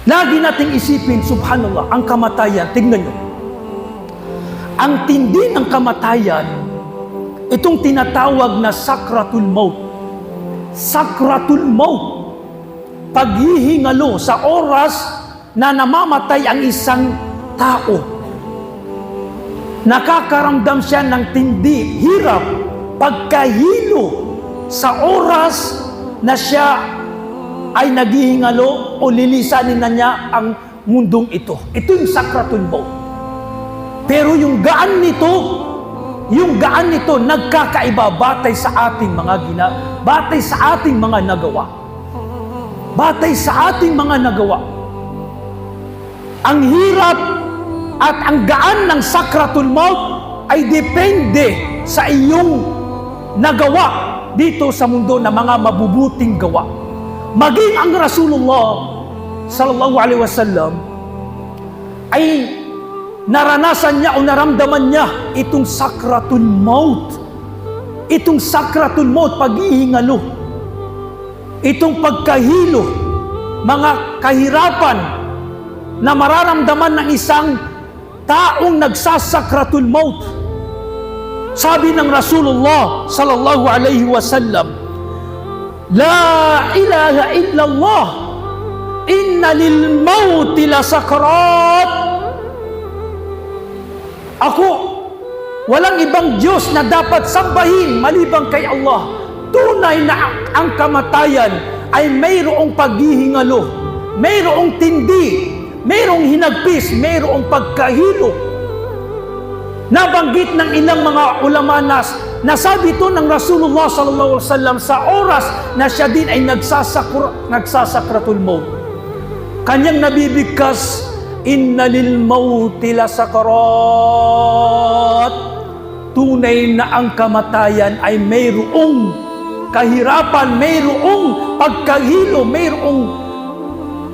Lagi nating isipin, subhanallah, ang kamatayan, tignan nyo. Ang tindi ng kamatayan, itong tinatawag na sakratul maut. Sakratul maut. Paghihingalo sa oras na namamatay ang isang tao. Nakakaramdam siya ng tindi, hirap, pagkahilo sa oras na siya ay naghihingalo o lilisanin na niya ang mundong ito. Ito yung sakratul maut. Pero yung gaan nito nagkakaiba batay sa ating batay sa ating mga nagawa. Batay sa ating mga nagawa. Ang hirap at ang gaan ng sakratul maut ay depende sa iyong nagawa dito sa mundo na mga mabubuting gawa. Maging ang Rasulullah sallallahu alaihi wasallam ay naranasan niya o naramdaman niya itong sakratul maut. Itong sakratul maut, paghihingalo. Itong pagkahilo, mga kahirapan na mararamdaman ng isang taong nagsasakratul maut. Sabi ng Rasulullah sallallahu alaihi wasallam, La ilaha illallah, inna lil mauti la sakrat. Ako, walang ibang Diyos na dapat sambahin malibang kay Allah. Tunay na ang kamatayan ay mayroong paghihingalo, mayroong tindi, mayroong hinagpis, mayroong pagkahilo. Nabanggit ng ilang mga ulama nasabi ito ng Rasulullah sallallahu alaihi wasallam sa oras na siya din ay nagsasakratul maut. Kanyang nabibigkas, inna lil mauti la sakarat. Tunay na ang kamatayan ay mayroong kahirapan, mayroong pagkahilo, mayroong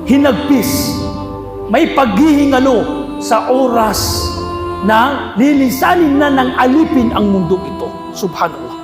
hinagpis, may paghihingalo sa oras na lilisanin na ng alipin ang mundo ito. Subhanallah.